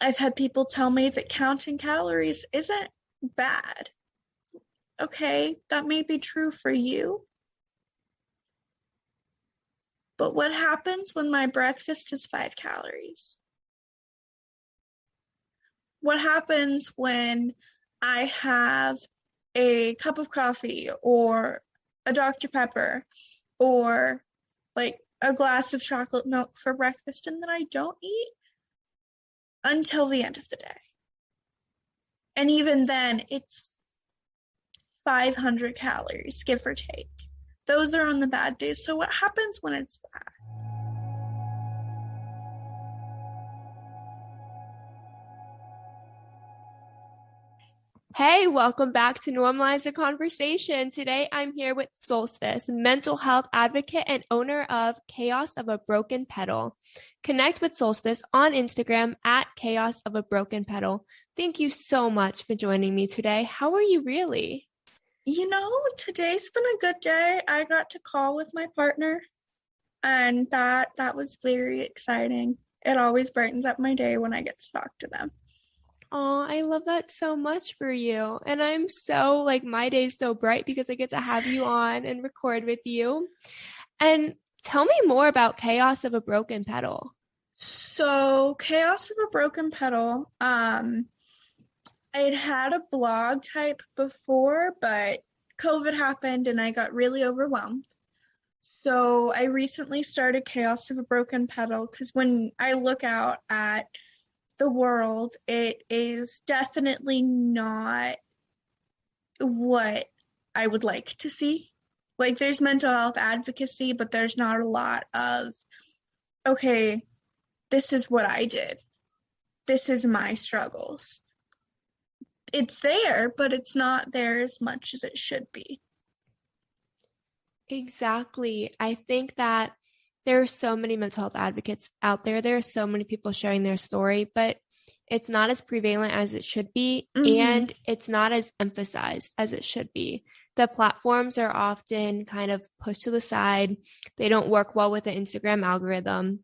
I've had people tell me that counting calories isn't bad. Okay, that may be true for you. But what happens when my breakfast is 5 calories? What happens when I have a cup of coffee or a Dr. Pepper or like a glass of chocolate milk for breakfast and then I don't eat until the end of the day? And even then, it's 500 calories, give or take. Those are on the bad days. So what happens when it's bad? Hey, welcome back to Normalize the Conversation. Today I'm here with Solstice, mental health advocate and owner of Chaos of a Broken Petal. Connect with Solstice on Instagram at Chaos of a Broken Petal. Thank you so much for joining me today. How are you really? Today's been a good day. I got to call with my partner, and that was very exciting. It always brightens up my day when I get to talk to them. Oh, I love that so much for you. And I'm so my day's so bright because I get to have you on and record with you. And tell me more about Chaos of a Broken Petal. So, Chaos of a Broken Petal, I'd had a blog type before, but COVID happened and I got really overwhelmed. So I recently started Chaos of a Broken Petal because when I look out at the world, it is definitely not what I would like to see. There's mental health advocacy, but there's not a lot of, okay, this is what I did. This is my struggles. It's there, but it's not there as much as it should be. Exactly. I think that there are so many mental health advocates out there. There are so many people sharing their story, but it's not as prevalent as it should be, and it's not as emphasized as it should be. The platforms are often kind of pushed to the side. They don't work well with the Instagram algorithm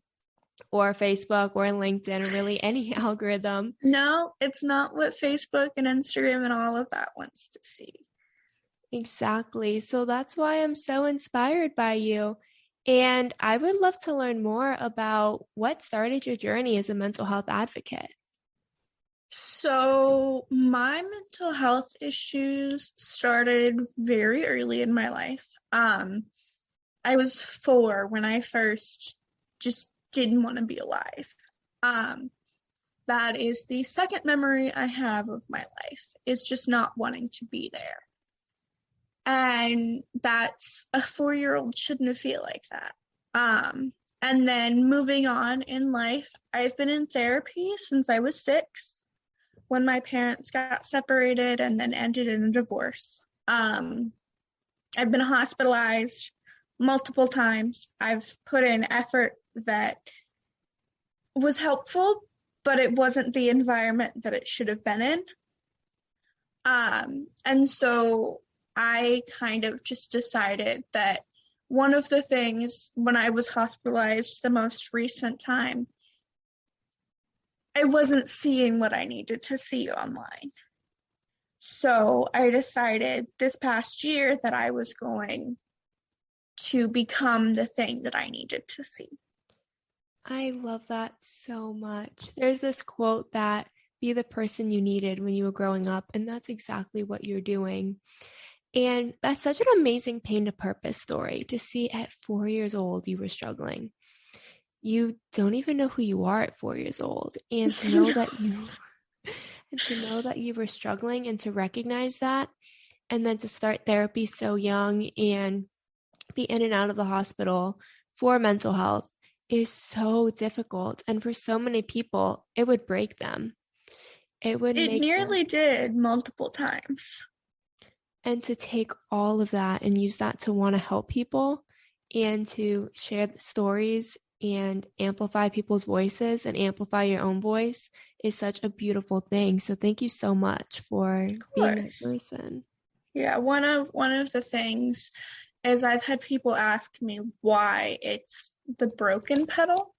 or Facebook or LinkedIn or really any algorithm. No, it's not what Facebook and Instagram and all of that wants to see. Exactly. So that's why I'm so inspired by you. And I would love to learn more about what started your journey as a mental health advocate. So, my mental health issues started very early in my life. I was 4 when I first just didn't want to be alive. That is the second memory I have of my life, is just not wanting to be there. And that's a 4-year-old shouldn't feel like that. And then moving on in life, I've been in therapy since I was 6 when my parents got separated and then ended in a divorce. I've been hospitalized multiple times. I've put in effort that was helpful, but it wasn't the environment that it should have been in. And so I kind of just decided that one of the things when I was hospitalized the most recent time, I wasn't seeing what I needed to see online. So I decided this past year that I was going to become the thing that I needed to see. I love that so much. There's this quote that be the person you needed when you were growing up, and that's exactly what you're doing. And that's such an amazing pain to purpose story to see at 4 years old you were struggling. You don't even know who you are at 4 years old, and to know that you were struggling and to recognize that, and then to start therapy so young and be in and out of the hospital for mental health is so difficult. And for so many people, it would break them. It nearly did multiple times. And to take all of that and use that to want to help people and to share the stories and amplify people's voices and amplify your own voice is such a beautiful thing. So thank you so much for being that person. Yeah, one of the things is I've had people ask me why it's the broken petal.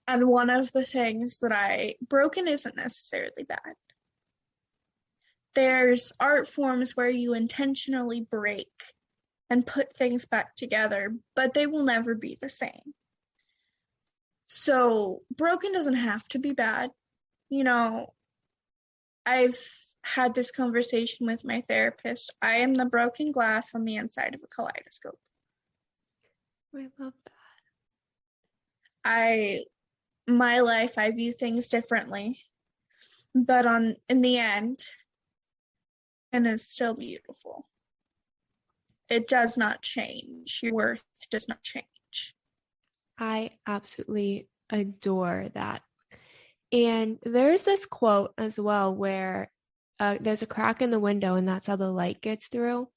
And one of the things broken isn't necessarily bad. There's art forms where you intentionally break and put things back together, but they will never be the same. So broken doesn't have to be bad. You know, I've had this conversation with my therapist. I am the broken glass on the inside of a kaleidoscope. I love that. My life, I view things differently, but in the end, and it's still beautiful. It does not change. Your worth does not change. I absolutely adore that. And there's this quote as well where there's a crack in the window and that's how the light gets through.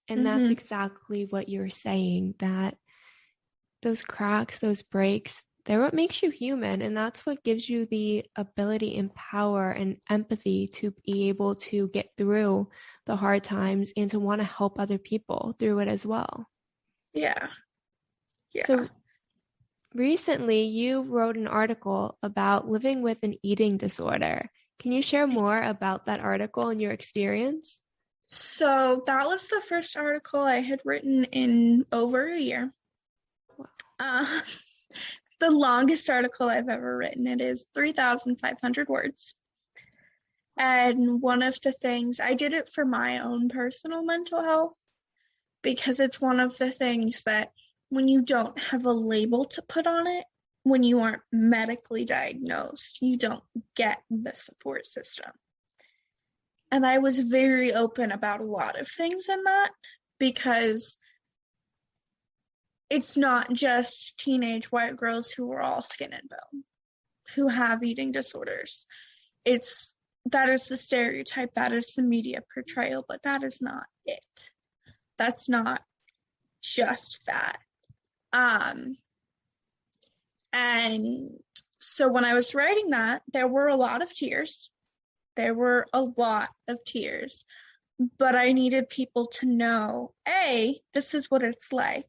And that's exactly what you're saying, that those cracks, those breaks, they're what makes you human. And that's what gives you the ability and power and empathy to be able to get through the hard times and to want to help other people through it as well. Yeah. So recently you wrote an article about living with an eating disorder. Can you share more about that article and your experience? So that was the first article I had written in over a year. Wow. The longest article I've ever written. It is 3,500 words. And one of the things, I did it for my own personal mental health, because it's one of the things that when you don't have a label to put on it, when you aren't medically diagnosed, you don't get the support system. And I was very open about a lot of things in that, because it's not just teenage white girls who are all skin and bone, who have eating disorders. That is the stereotype, that is the media portrayal, but that is not it. That's not just that. And so when I was writing that, there were a lot of tears. There were a lot of tears, but I needed people to know, A, this is what it's like.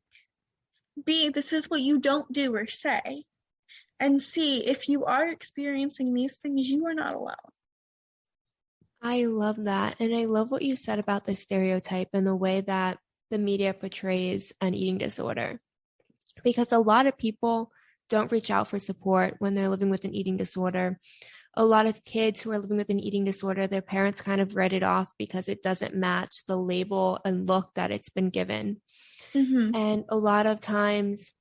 B, this is what you don't do or say. And C, if you are experiencing these things, you are not alone. I love that. And I love what you said about the stereotype and the way that the media portrays an eating disorder. Because a lot of people don't reach out for support when they're living with an eating disorder. A lot of kids who are living with an eating disorder, their parents kind of write it off because it doesn't match the label and look that it's been given. And a lot of times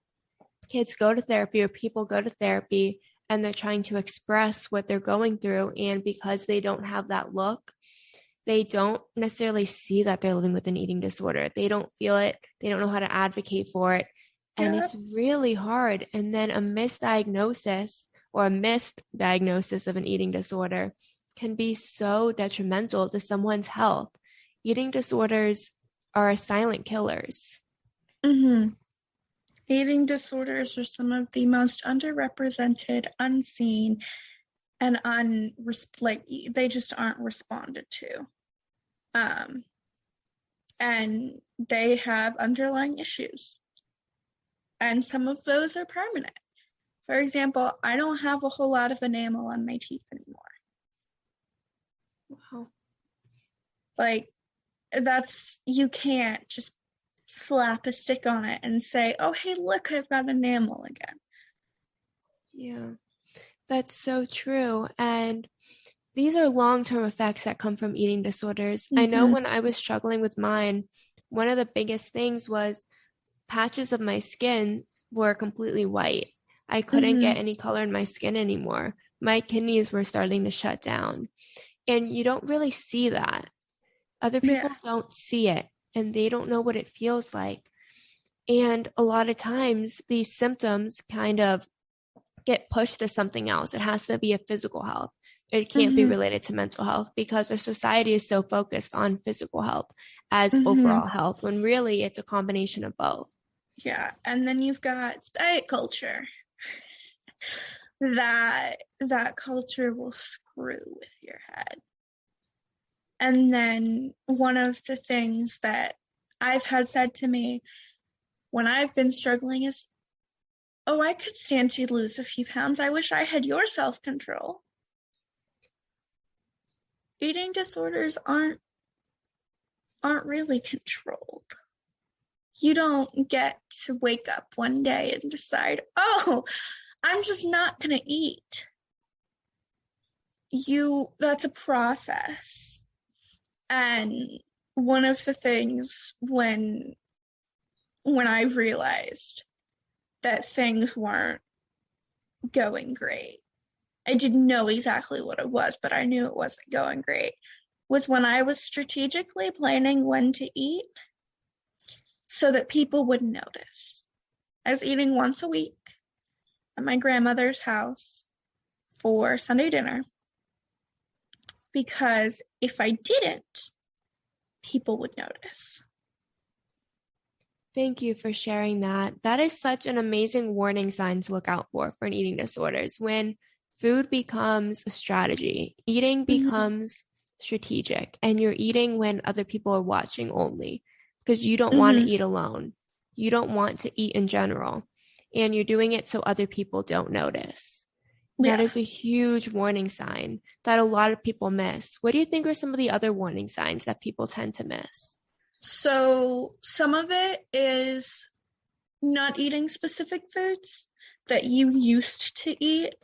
kids go to therapy, or people go to therapy, and they're trying to express what they're going through. And because they don't have that look, they don't necessarily see that they're living with an eating disorder. They don't feel it. They don't know how to advocate for it. And it's really hard. And then a misdiagnosis or a missed diagnosis of an eating disorder can be so detrimental to someone's health. Eating disorders are silent killers. Eating disorders are some of the most underrepresented, unseen, and they just aren't responded to. And they have underlying issues. And some of those are permanent. For example, I don't have a whole lot of enamel on my teeth anymore. Wow. You can't just slap a stick on it and say, oh, hey, look, I've got enamel again. Yeah, that's so true. And these are long-term effects that come from eating disorders. I know when I was struggling with mine, one of the biggest things was patches of my skin were completely white. I couldn't get any color in my skin anymore. My kidneys were starting to shut down. And you don't really see that. Other people don't see it, and they don't know what it feels like. And a lot of times these symptoms kind of get pushed to something else. It has to be a physical health. It can't be related to mental health, because our society is so focused on physical health as overall health, when really it's a combination of both. Yeah, and then you've got diet culture. That culture will screw with your head. And then one of the things that I've had said to me when I've been struggling is, Oh, I could stand to lose a few pounds. I wish I had your self-control. Eating disorders aren't really controlled. You don't get to wake up one day and decide, oh, I'm just not going to eat. That's a process. And one of the things when I realized that things weren't going great, I didn't know exactly what it was, but I knew it wasn't going great, was when I was strategically planning when to eat so that people wouldn't notice. I was eating once a week at my grandmother's house for Sunday dinner because if I didn't, people would notice. Thank you for sharing that. That is such an amazing warning sign to look out for an eating disorders. When food becomes a strategy, eating becomes strategic, and you're eating when other people are watching only because you don't want to eat alone. You don't want to eat in general, and you're doing it so other people don't notice. That is a huge warning sign that a lot of people miss. What do you think are some of the other warning signs that people tend to miss? So some of it is not eating specific foods that you used to eat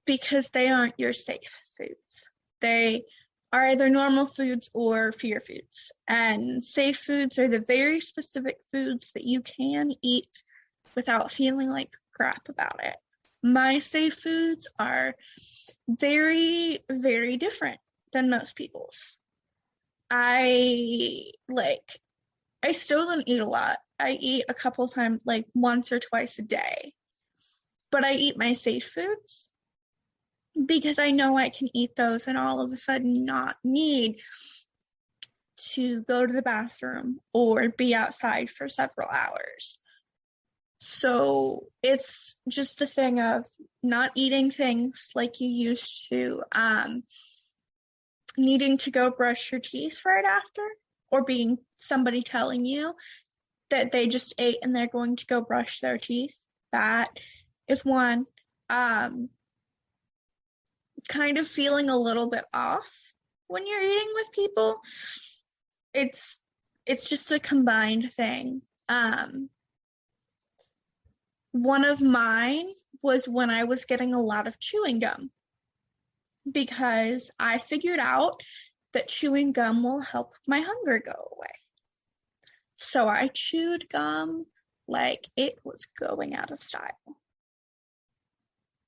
because they aren't your safe foods. They are either normal foods or fear foods. And safe foods are the very specific foods that you can eat without feeling like crap about it. My safe foods are very, very different than most people's. I still don't eat a lot. I eat a couple times, like once or twice a day. But I eat my safe foods because I know I can eat those and all of a sudden not need to go to the bathroom or be outside for several hours. So it's just the thing of not eating things like you used to, needing to go brush your teeth right after, or being somebody telling you that they just ate and they're going to go brush their teeth. That is one. Kind of feeling a little bit off when you're eating with people. It's just a combined thing. One of mine was when I was getting a lot of chewing gum because I figured out that chewing gum will help my hunger go away. So I chewed gum like it was going out of style.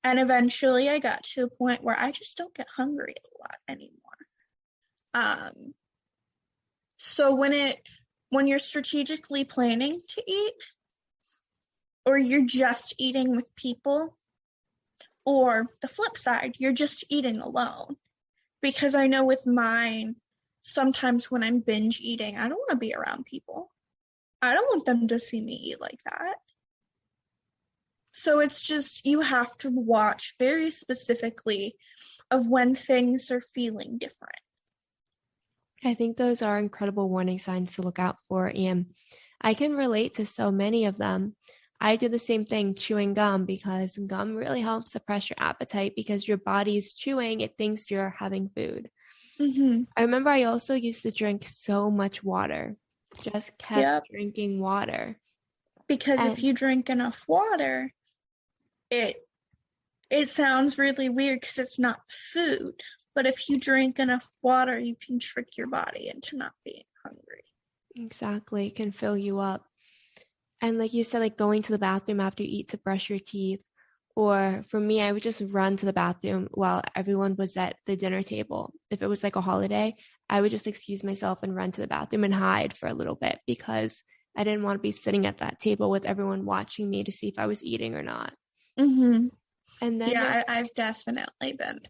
And eventually I got to a point where I just don't get hungry a lot anymore. So when you're strategically planning to eat, or you're just eating with people, or the flip side, you're just eating alone. Because I know with mine, sometimes when I'm binge eating, I don't want to be around people. I don't want them to see me eat like that. So it's just, you have to watch very specifically of when things are feeling different. I think those are incredible warning signs to look out for, and I can relate to so many of them. I did the same thing chewing gum because gum really helps suppress your appetite because your body's chewing, it thinks you're having food. I remember I also used to drink so much water, just kept drinking water. Because if you drink enough water, it sounds really weird because it's not food, but if you drink enough water, you can trick your body into not being hungry. Exactly, it can fill you up. And like you said, like going to the bathroom after you eat to brush your teeth, or for me, I would just run to the bathroom while everyone was at the dinner table. If it was like a holiday, I would just excuse myself and run to the bathroom and hide for a little bit because I didn't want to be sitting at that table with everyone watching me to see if I was eating or not. And then I've definitely been.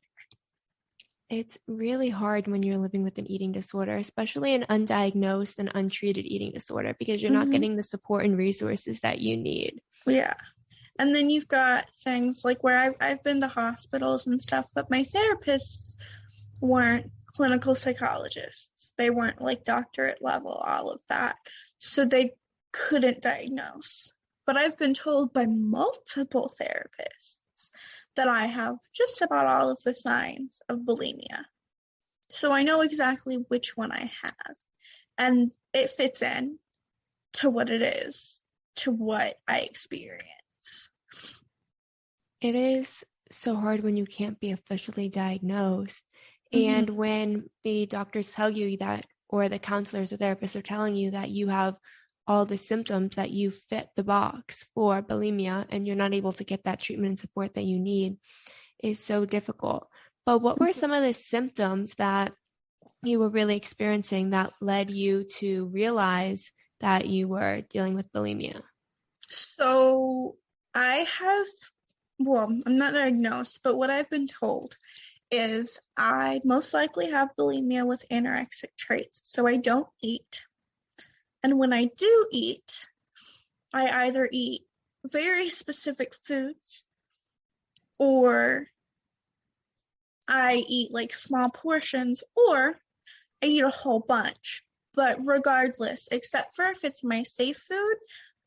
It's really hard when you're living with an eating disorder, especially an undiagnosed and untreated eating disorder, because you're not getting the support and resources that you need. Yeah. And then you've got things like where I've been to hospitals and stuff, but my therapists weren't clinical psychologists. They weren't like doctorate level, all of that. So they couldn't diagnose but I've been told by multiple therapists that I have just about all of the signs of bulimia. So I know exactly which one I have, and it fits in to what it is, to what I experience. It is so hard when you can't be officially diagnosed. Mm-hmm. And when the doctors tell you that, or the counselors or therapists are telling you that you have all the symptoms, that you fit the box for bulimia and you're not able to get that treatment and support that you need, is so difficult. But what were some of the symptoms that you were really experiencing that led you to realize that you were dealing with bulimia? So I'm not diagnosed, but what I've been told is I most likely have bulimia with anorexic traits. So I don't eat. And when I do eat, I either eat very specific foods or I eat like small portions or I eat a whole bunch. But regardless, except for if it's my safe food,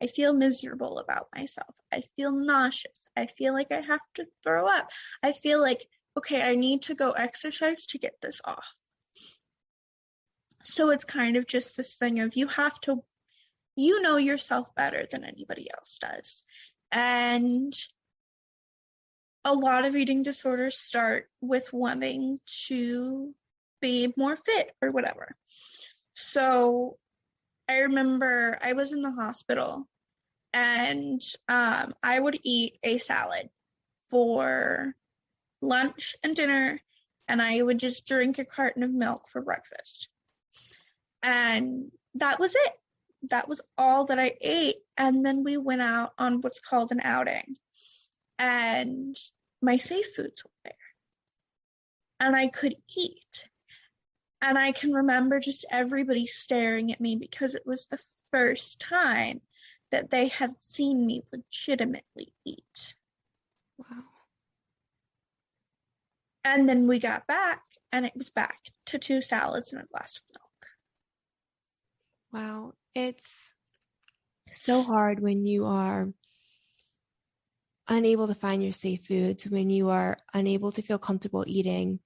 I feel miserable about myself. I feel nauseous. I feel like I have to throw up. I feel like, okay, I need to go exercise to get this off. So it's kind of just this thing of you know yourself better than anybody else does. And a lot of eating disorders start with wanting to be more fit or whatever. So I remember I was in the hospital and I would eat a salad for lunch and dinner, and I would just drink a carton of milk for breakfast. And that was it. That was all that I ate. And then we went out on what's called an outing. And my safe foods were there. And I could eat. And I can remember just everybody staring at me because it was the first time that they had seen me legitimately eat. Wow. And then we got back, and it was back to 2 salads and a glass of milk. Wow. It's so hard when you are unable to find your safe foods, when you are unable to feel comfortable eating.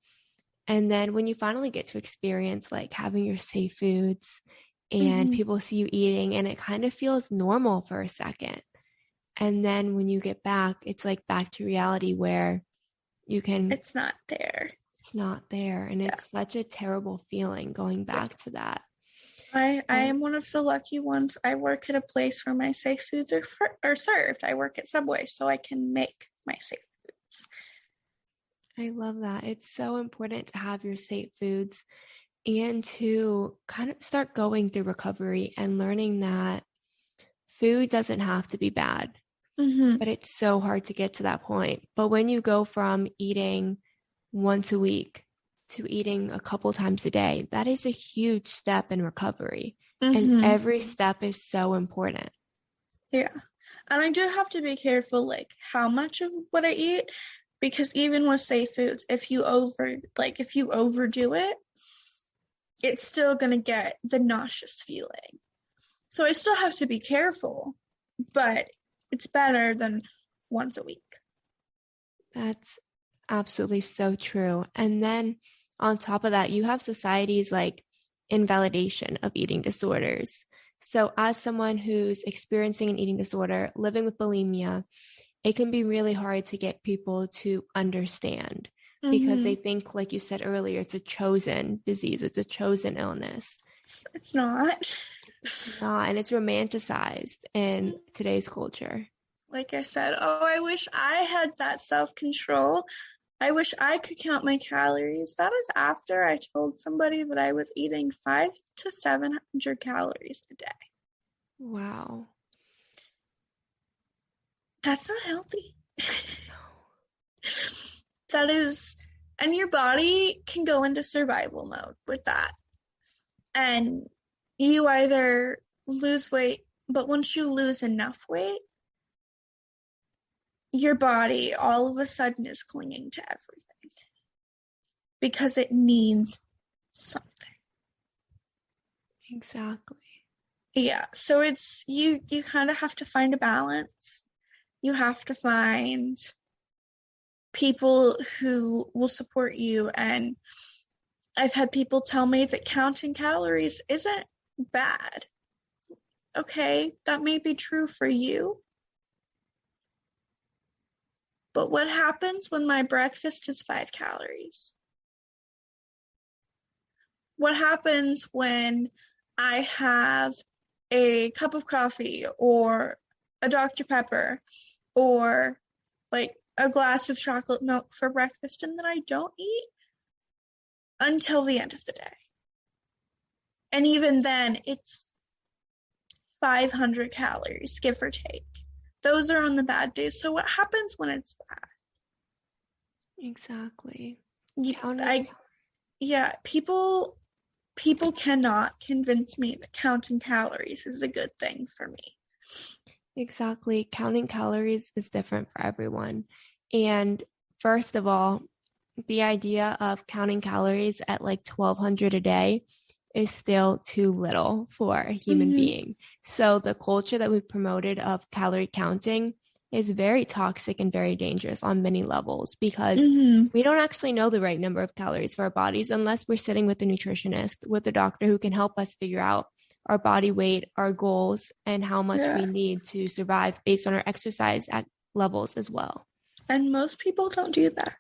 And then when you finally get to experience like having your safe foods and people see you eating and it kind of feels normal for a second. And then when you get back, it's like back to reality where it's not there. It's not there. And it's such a terrible feeling going back to that. I am one of the lucky ones. I work at a place where my safe foods are served. I work at Subway, so I can make my safe foods. I love that. It's so important to have your safe foods and to kind of start going through recovery and learning that food doesn't have to be bad, but it's so hard to get to that point. But when you go from eating once a week to eating a couple times a day, that is a huge step in recovery. And every step is so important. Yeah. And I do have to be careful, like, how much of what I eat, because even with safe foods, if you overdo it, it's still going to get the nauseous feeling. So I still have to be careful, but it's better than once a week. That's absolutely so true. And then on top of that, you have societies like invalidation of eating disorders. So as someone who's experiencing an eating disorder, living with bulimia, it can be really hard to get people to understand because they think, like you said earlier, it's a chosen disease. It's a chosen illness. It's not. It's not, and it's romanticized in today's culture. Like I said, I wish I had that self-control. I wish I could count my calories. That is after I told somebody that I was eating 500 to 700 calories a day. Wow. That's not healthy. That is, and your body can go into survival mode with that. And you either lose weight, but once you lose enough weight, your body all of a sudden is clinging to everything because it needs something. Exactly. Yeah, so it's you kind of have to find a balance. You have to find people who will support you. And I've had people tell me that counting calories isn't bad. Okay, that may be true for you. But what happens when my breakfast is 5 calories? What happens when I have a cup of coffee or a Dr. Pepper or like a glass of chocolate milk for breakfast and then I don't eat until the end of the day? And even then, it's 500 calories, give or take. Those are on the bad days. So what happens when it's bad? Exactly. People cannot convince me that counting calories is a good thing for me. Exactly. Counting calories is different for everyone. And first of all, the idea of counting calories at like 1,200 a day is still too little for a human being. So the culture that we've promoted of calorie counting is very toxic and very dangerous on many levels, because we don't actually know the right number of calories for our bodies unless we're sitting with a nutritionist, with a doctor who can help us figure out our body weight, our goals, and how much we need to survive based on our exercise at levels as well. And most people don't do that.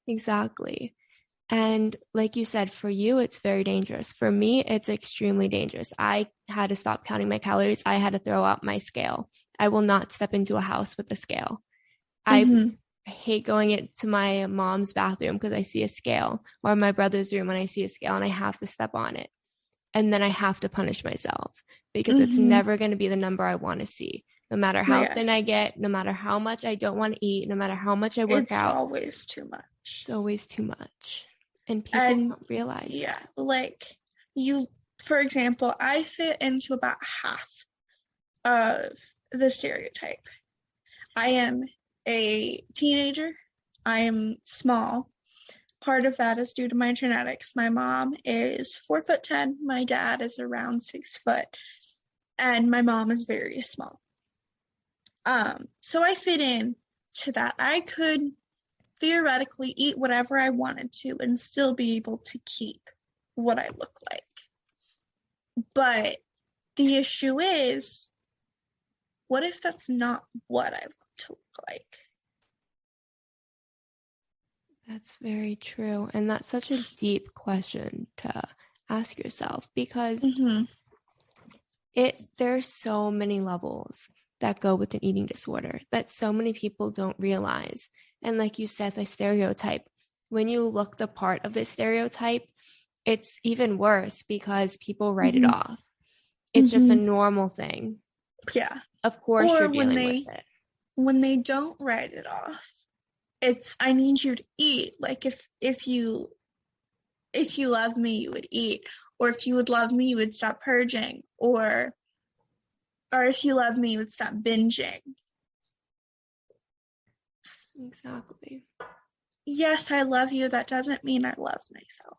Exactly. And like you said, for you, it's very dangerous. For me, it's extremely dangerous. I had to stop counting my calories. I had to throw out my scale. I will not step into a house with a scale. I hate going into my mom's bathroom because I see a scale, or my brother's room when I see a scale and I have to step on it. And then I have to punish myself because it's never going to be the number I want to see. No matter how thin I get, no matter how much I don't want to eat, no matter how much I work out. It's always too much. It's always too much. And people don't realize that. Like you, for example, I fit into about half of the stereotype. I am a teenager. I am small. Part of that is due to my genetics. My mom is 4'10". My dad is around 6 foot, and my mom is very small. So I fit in to that. I could theoretically eat whatever I wanted to and still be able to keep what I look like. But the issue is, what if that's not what I want to look like? That's very true. And that's such a deep question to ask yourself, because there's so many levels that go with an eating disorder that so many people don't realize. And like you said, the stereotype, when you look the part of the stereotype, it's even worse because people write it off. It's just a normal thing. Yeah. Of course you're dealing with it. When they don't write it off, it's, I need you to eat. Like if you love me, you would eat. Or if you would love me, you would stop purging. Or if you love me, you would stop binging. Exactly. Yes, I love you. That doesn't mean I love myself.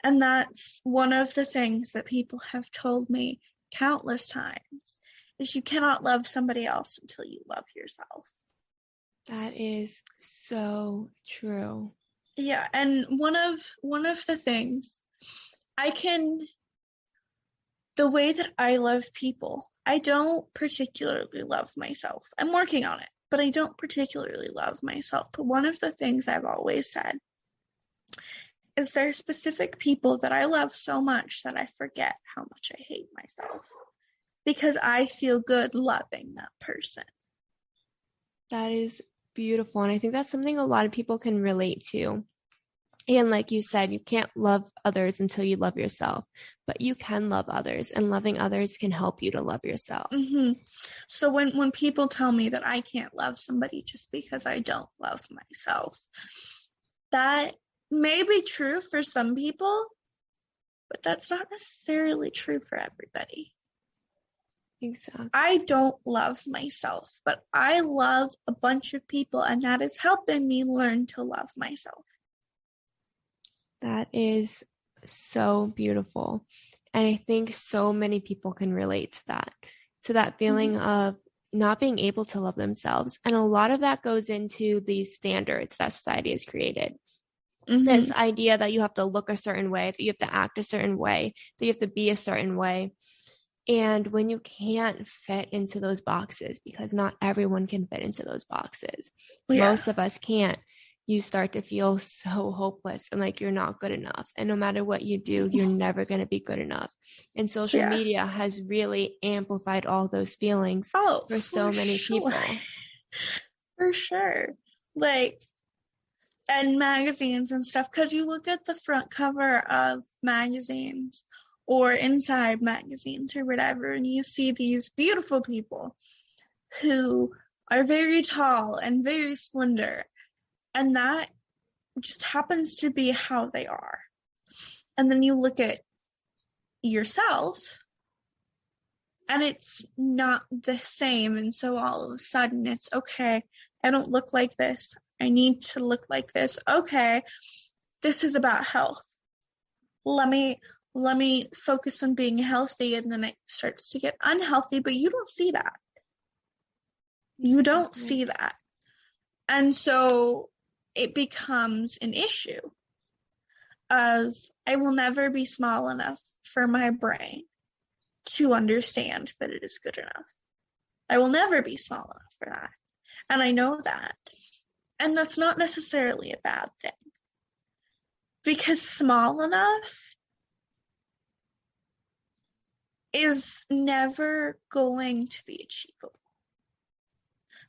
And that's one of the things that people have told me countless times, is you cannot love somebody else until you love yourself. That is so true. Yeah, and one of the things the way that I love people, I don't particularly love myself. I'm working on it, but I don't particularly love myself. But one of the things I've always said is there are specific people that I love so much that I forget how much I hate myself, because I feel good loving that person. That is beautiful. And I think that's something a lot of people can relate to. And like you said, you can't love others until you love yourself, but you can love others, and loving others can help you to love yourself. So when people tell me that I can't love somebody just because I don't love myself, that may be true for some people, but that's not necessarily true for everybody. Exactly. I don't love myself, but I love a bunch of people, and that is helping me learn to love myself. That is so beautiful. And I think so many people can relate to that feeling of not being able to love themselves. And a lot of that goes into these standards that society has created. This idea that you have to look a certain way, that you have to act a certain way, that you have to be a certain way. And when you can't fit into those boxes, because not everyone can fit into those boxes, most of us can't, you start to feel so hopeless and like you're not good enough. And no matter what you do, you're never going to be good enough. And social media has really amplified all those feelings for so many people. For sure. Like, and magazines and stuff, because you look at the front cover of magazines or inside magazines or whatever, and you see these beautiful people who are very tall and very slender, and that just happens to be how they are. And then you look at yourself and it's not the same, and so all of a sudden it's okay, I don't look like this, I need to look like this. Okay, this is about health. Let me focus on being healthy, and then it starts to get unhealthy, but you don't see that. You don't see that. And so it becomes an issue of, I will never be small enough for my brain to understand that it is good enough. I will never be small enough for that. And I know that. And that's not necessarily a bad thing. Because small enough is never going to be achievable.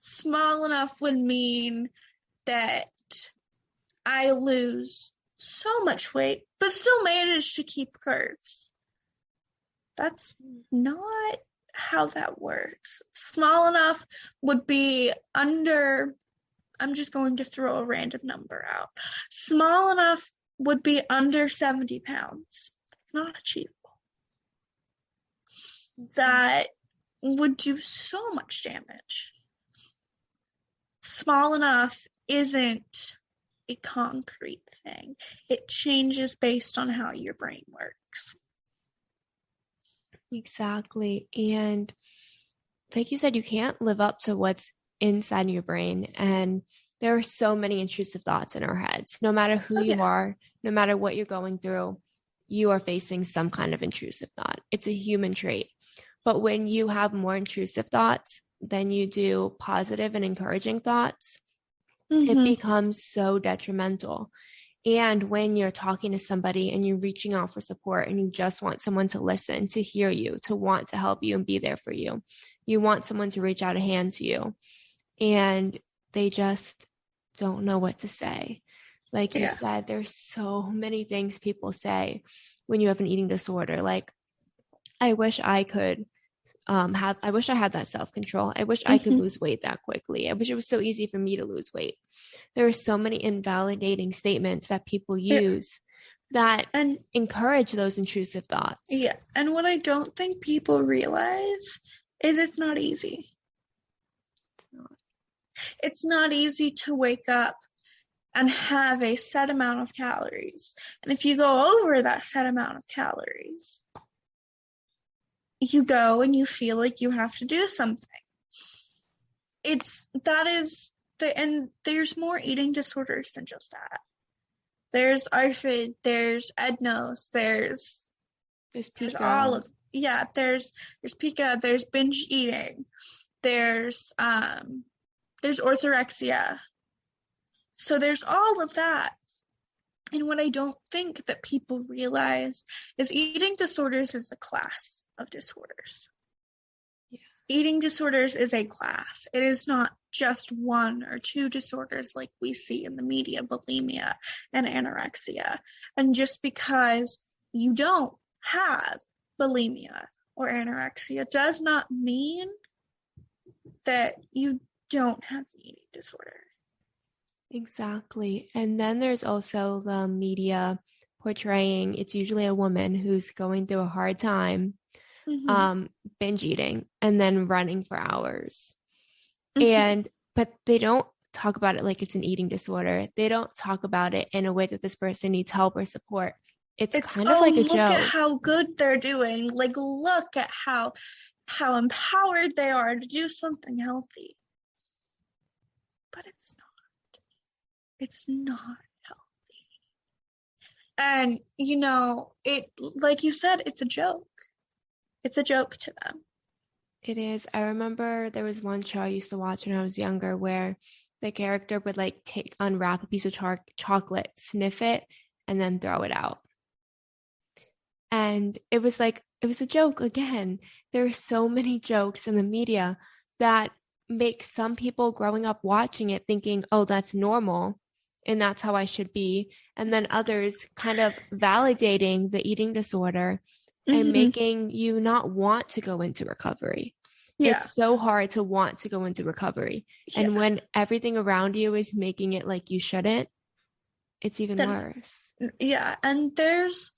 Small enough would mean that I lose so much weight, but still manage to keep curves. That's not how that works. Small enough would be under, I'm just going to throw a random number out. Small enough would be under 70 pounds. It's not achievable. That would do so much damage. Small enough isn't a concrete thing. It changes based on how your brain works. Exactly. And like you said, you can't live up to what's inside your brain. And there are so many intrusive thoughts in our heads. No matter who you are, no matter what you're going through, you are facing some kind of intrusive thought. It's a human trait. But when you have more intrusive thoughts than you do positive and encouraging thoughts, it becomes so detrimental. And when you're talking to somebody and you're reaching out for support and you just want someone to listen, to hear you, to want to help you and be there for you, you want someone to reach out a hand to you, and they just don't know what to say. Like you said, there's so many things people say when you have an eating disorder. Like, I wish I could I wish I had that self-control. I wish I could lose weight that quickly. I wish it was so easy for me to lose weight. There are so many invalidating statements that people use that encourage those intrusive thoughts. Yeah. And what I don't think people realize is it's not easy. It's not easy to wake up and have a set amount of calories. And if you go over that set amount of calories, you go and you feel like you have to do something. And there's more eating disorders than just that. There's ARFID, there's Ednos, there's all of, there's pica, there's binge eating, there's orthorexia. So there's all of that. And what I don't think that people realize is eating disorders is a class of disorders. Eating disorders is a class. It is not just one or two disorders like we see in the media, bulimia and anorexia. And just because you don't have bulimia or anorexia does not mean that you don't have the eating disorder. Exactly. And then there's also the media portraying, it's usually a woman who's going through a hard time, binge eating and then running for hours. But they don't talk about it like it's an eating disorder. They don't talk about it in a way that this person needs help or support. it's kind of like a look at joke. how good they're doing. Like, look at how empowered they are to do something healthy. But it's not. It's not healthy. And, you know, it, like you said, it's a joke. It's a joke to them. It is. I remember there was one show I used to watch when I was younger where the character would like unwrap a piece of chocolate, sniff it, and then throw it out. And it was a joke again. There are so many jokes in the media that make some people growing up watching it thinking, oh, that's normal and that's how I should be. And then others kind of validating the eating disorder and making you not want to go into recovery. Yeah. It's so hard to want to go into recovery. Yeah. And when everything around you is making it like you shouldn't, it's even worse. Yeah. And there's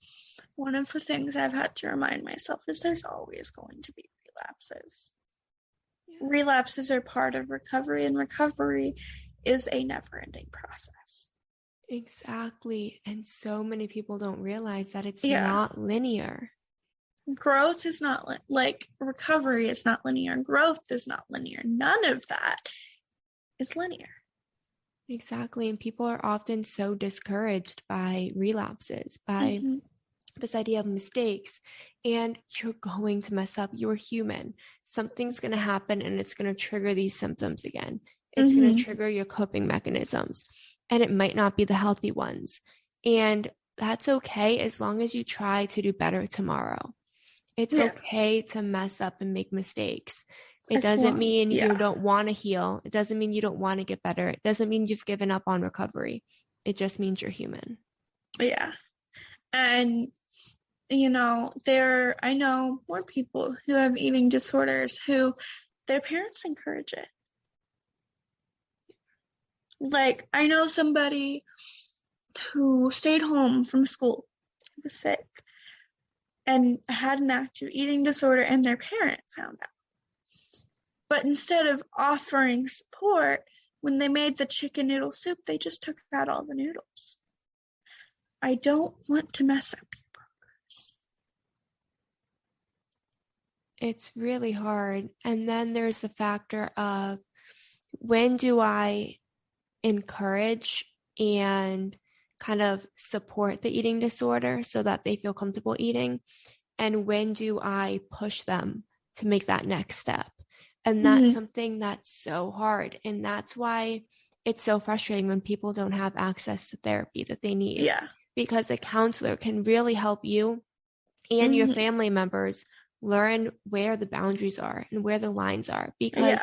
one of the things I've had to remind myself is there's always going to be relapses. Yes. Relapses are part of recovery, and recovery is a never-ending process. Exactly. And so many people don't realize that it's not linear. Growth is not like recovery is not linear. Growth is not linear. None of that is linear. Exactly. And people are often so discouraged by relapses, by this idea of mistakes. And you're going to mess up. You're human. Something's going to happen and it's going to trigger these symptoms again. It's going to trigger your coping mechanisms. And it might not be the healthy ones. And that's okay as long as you try to do better tomorrow. It's okay to mess up and make mistakes. It doesn't mean you don't want to heal. It doesn't mean you don't want to get better. It doesn't mean you've given up on recovery. It just means you're human. Yeah. And, you know, I know more people who have eating disorders who their parents encourage it. Like, I know somebody who stayed home from school, who was sick, and had an active eating disorder, and their parent found out. But instead of offering support, when they made the chicken noodle soup, they just took out all the noodles. I don't want to mess up your progress. It's really hard. And then there's the factor of, when do I encourage and kind of support the eating disorder so that they feel comfortable eating? And when do I push them to make that next step? And that's something that's so hard. And that's why it's so frustrating when people don't have access to therapy that they need. Yeah. Because a counselor can really help you and your family members learn where the boundaries are and where the lines are, because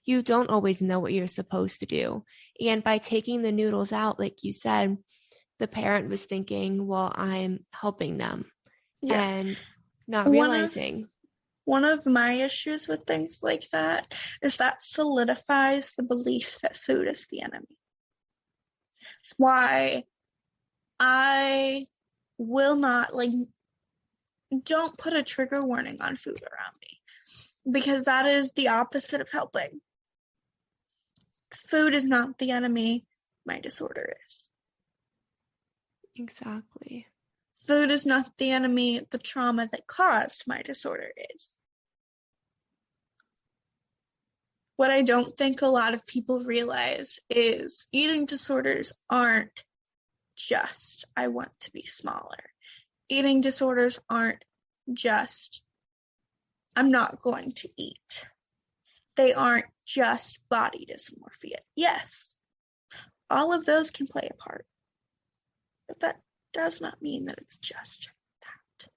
you don't always know what you're supposed to do. And by taking the noodles out, like you said, the parent was thinking, well, I'm helping them and not realizing. One of my issues with things like that is that solidifies the belief that food is the enemy. It's why I will not, don't put a trigger warning on food around me, because that is the opposite of helping. Food is not the enemy. My disorder is. Exactly. Food is not the enemy. The trauma that caused my disorder is. What I don't think a lot of people realize is eating disorders aren't just, I want to be smaller. Eating disorders aren't just, I'm not going to eat. They aren't just body dysmorphia. Yes, all of those can play a part, but that does not mean that it's just that.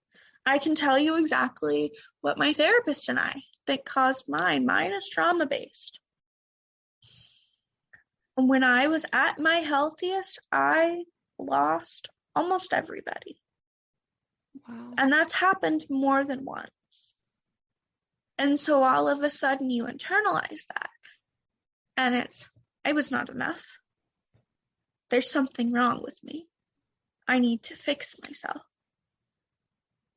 I can tell you exactly what my therapist and I think caused mine. Mine is trauma-based. And when I was at my healthiest, I lost almost everybody. Wow. And that's happened more than once. And so all of a sudden you internalize that. And I was not enough. There's something wrong with me. I need to fix myself.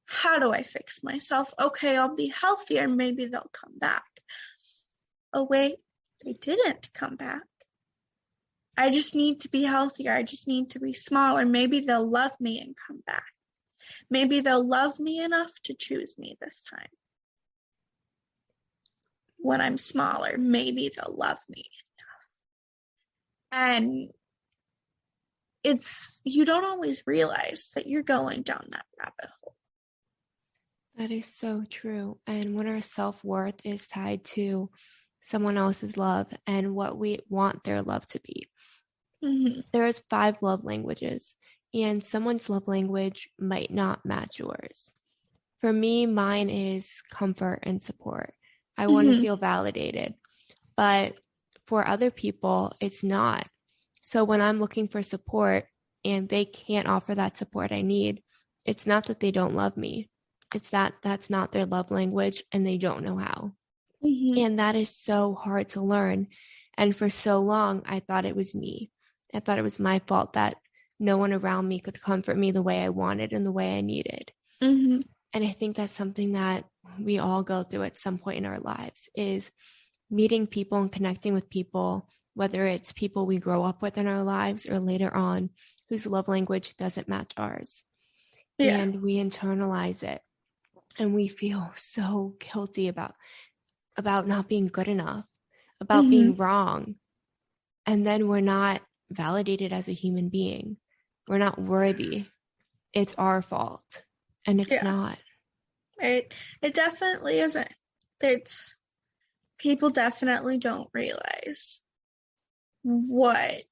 How do I fix myself? Okay, I'll be healthier. Maybe they'll come back. Oh, wait, they didn't come back. I just need to be healthier. I just need to be smaller. Maybe they'll love me and come back. Maybe they'll love me enough to choose me this time. When I'm smaller, maybe they'll love me enough. And you don't always realize that you're going down that rabbit hole. That is so true. And when our self-worth is tied to someone else's love and what we want their love to be. Mm-hmm. There's 5 love languages, and someone's love language might not match yours. For me, mine is comfort and support. I want to feel validated. But for other people, it's not. So when I'm looking for support and they can't offer that support I need, it's not that they don't love me. It's that that's not their love language and they don't know how. And that is so hard to learn. And for so long, I thought it was me. I thought it was my fault that no one around me could comfort me the way I wanted and the way I needed. And I think that's something that we all go through at some point in our lives, is meeting people and connecting with people, whether it's people we grow up with in our lives or later on, whose love language doesn't match ours. Yeah. And we internalize it. And we feel so guilty about not being good enough, about being wrong. And then we're not validated as a human being. We're not worthy. It's our fault. And it's not. It definitely isn't. People definitely don't realize what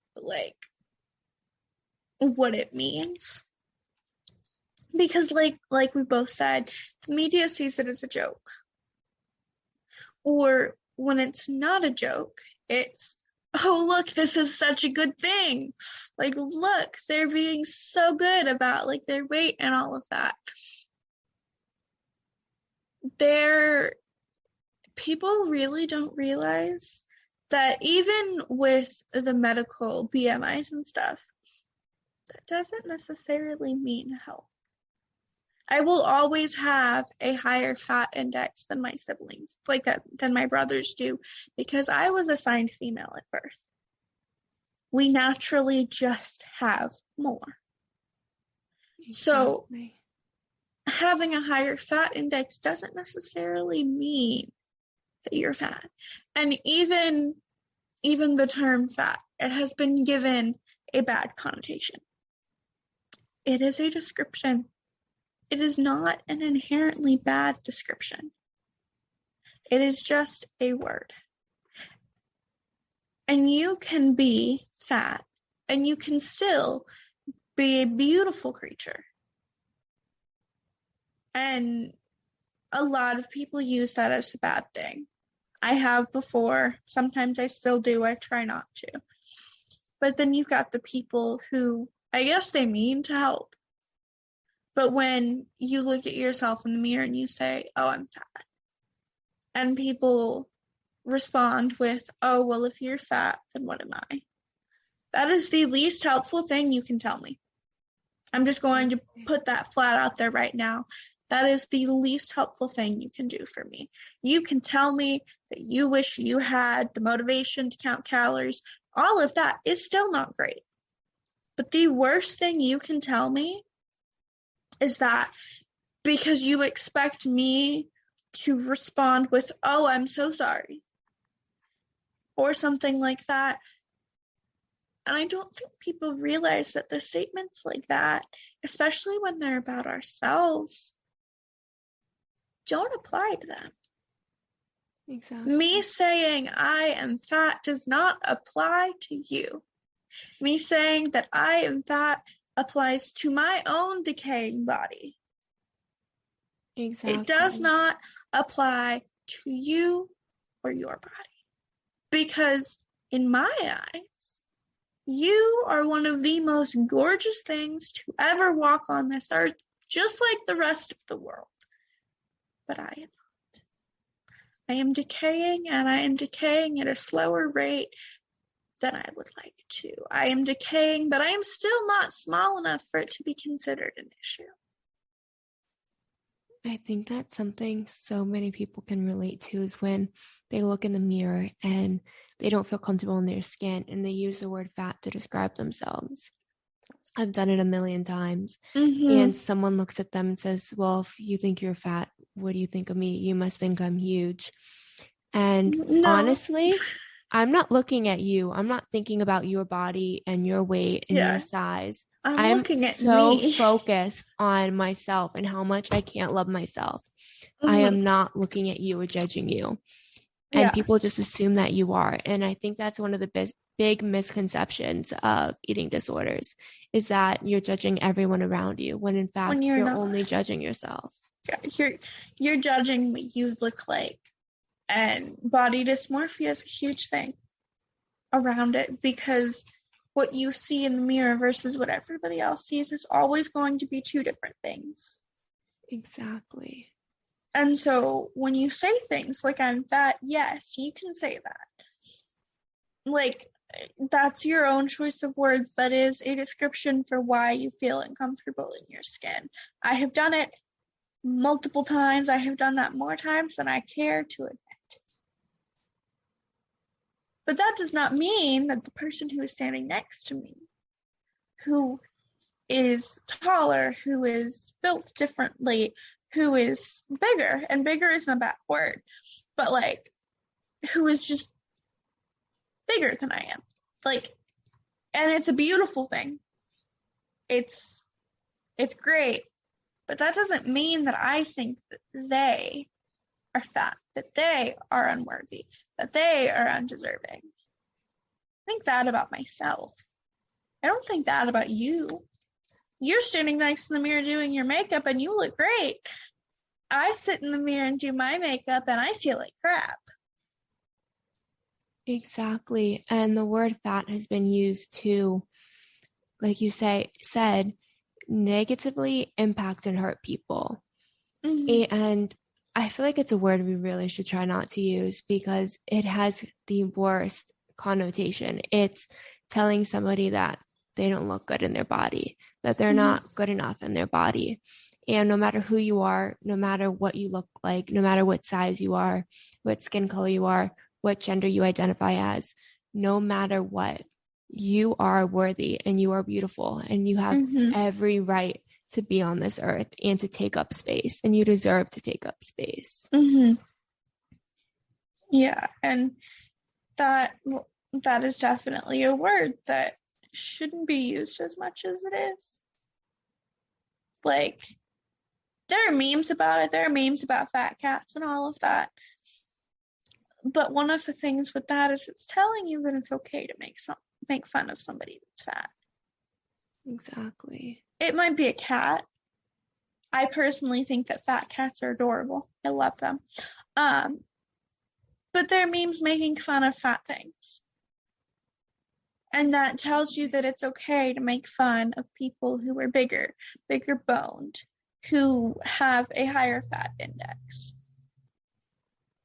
it means. Because like we both said, the media sees it as a joke. Or when it's not a joke, it's, oh, look, this is such a good thing. Like, look, they're being so good about like their weight and all of that. People really don't realize that even with the medical BMIs and stuff, that doesn't necessarily mean health. I will always have a higher fat index than my siblings, than my brothers do, because I was assigned female at birth. We naturally just have more. Exactly. So having a higher fat index doesn't necessarily mean that you're fat. And even the term fat, it has been given a bad connotation. It is a description. It is not an inherently bad description. It is just a word. And you can be fat, and you can still be a beautiful creature. And a lot of people use that as a bad thing. I have before. Sometimes I still do. I try not to. But then you've got the people who, I guess they mean to help. But when you look at yourself in the mirror and you say, oh, I'm fat, and people respond with, oh, well, if you're fat, then what am I? That is the least helpful thing you can tell me. I'm just going to put that flat out there right now. That is the least helpful thing you can do for me. You can tell me that you wish you had the motivation to count calories. All of that is still not great. But the worst thing you can tell me is that because you expect me to respond with, oh, I'm so sorry, or something like that. And I don't think people realize that the statements like that, especially when they're about ourselves, don't apply to them. Exactly. Me saying I am fat does not apply to you. Me saying that I am fat applies to my own decaying body. Exactly. It does not apply to you or your body. Because in my eyes, you are one of the most gorgeous things to ever walk on this earth, just like the rest of the world. But I am not. I am decaying, and I am decaying at a slower rate than I would like to. I am decaying, but I am still not small enough for it to be considered an issue. I think that's something so many people can relate to, is when they look in the mirror and they don't feel comfortable in their skin and they use the word fat to describe themselves. I've done it a million times. Mm-hmm. And someone looks at them and says, well, if you think you're fat, what do you think of me? You must think I'm huge. And No. honestly, I'm not looking at you. I'm not thinking about your body and your weight and your Yeah. size. I'm I'm looking at so me. focused on myself and how much I can't love myself. I Mm-hmm. am not looking at you or judging you. And Yeah. people just assume that you are. And I think that's one of the big misconceptions of eating disorders, is that you're judging everyone around you, when in fact When you're you're not. only judging yourself. Yeah, you're judging what you look like. And body dysmorphia is a huge thing around it, because what you see in the mirror versus what everybody else sees is always going to be two different things. Exactly. And so when you say things like I'm fat, yes, you can say that. Like, that's your own choice of words. That is a description for why you feel uncomfortable in your skin. I have done it multiple times. I have done that more times than I care to admit. But that does not mean that the person who is standing next to me, who is taller, who is built differently, who is bigger, and bigger isn't a bad word, but like, who is just bigger than I am. Like, and it's a beautiful thing. It's great. But that doesn't mean that I think that they are fat, that they are unworthy, that they are undeserving. I think that about myself. I don't think that about you. You're standing next to the mirror doing your makeup and you look great. I sit in the mirror and do my makeup and I feel like crap. Exactly. And the word fat has been used to, like you said, negatively impact and hurt people. Mm-hmm. And I feel like it's a word we really should try not to use, because it has the worst connotation. It's telling somebody that they don't look good in their body, that they're not good enough in their body. And no matter who you are, no matter what you look like, no matter what size you are, what skin color you are, what gender you identify as, no matter what, you are worthy and you are beautiful and you have every right to be on this earth and to take up space, and you deserve to take up space. Yeah, and that is definitely a word that shouldn't be used as much as it is. Like, there are memes about it. There are memes about fat cats and all of that. But one of the things with that is it's telling you that it's okay to make fun of somebody that's fat. Exactly. It might be a cat. I personally think that fat cats are adorable. I love them. But there are memes making fun of fat things. And that tells you that it's okay to make fun of people who are bigger boned, who have a higher fat index.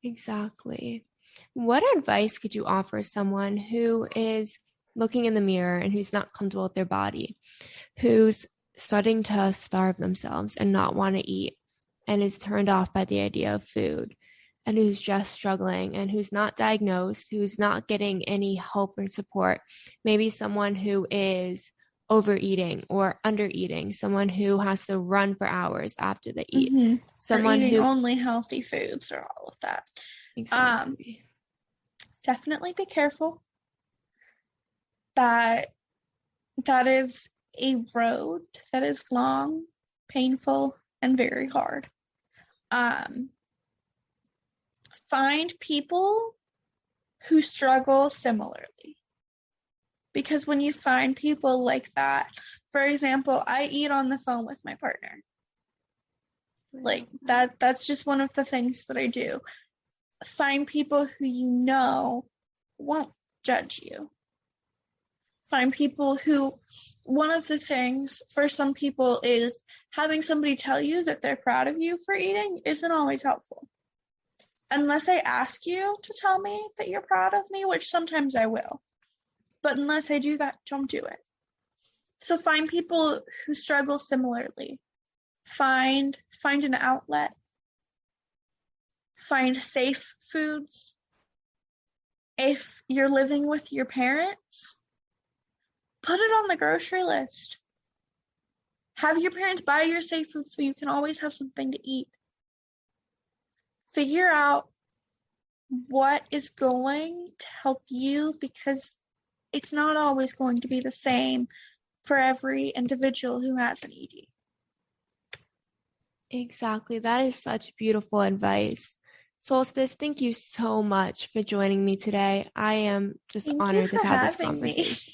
Exactly. What advice could you offer someone who is looking in the mirror and who's not comfortable with their body, who's starting to starve themselves and not want to eat, and is turned off by the idea of food, and who's just struggling and who's not diagnosed, who's not getting any help or support? Maybe someone who is overeating or undereating, someone who has to run for hours after they eat, someone or eating who only healthy foods or all of that. Exactly. Definitely be careful. That is a road that is long, painful, and very hard. Find people who struggle similarly. Because when you find people like that, for example, I eat on the phone with my partner. Like, that's just one of the things that I do. Find people who you know won't judge you. Find people who, one of the things for some people is having somebody tell you that they're proud of you for eating isn't always helpful. Unless I ask you to tell me that you're proud of me, which sometimes I will. But unless I do that, don't do it. So find people who struggle similarly. Find an outlet. Find safe foods. If you're living with your parents, put it on the grocery list. Have your parents buy your safe food so you can always have something to eat. Figure out what is going to help you, because it's not always going to be the same for every individual who has an ED. Exactly. That is such beautiful advice. Solstice, thank you so much for joining me today. I am just Thank you honored to for have had this having me. conversation.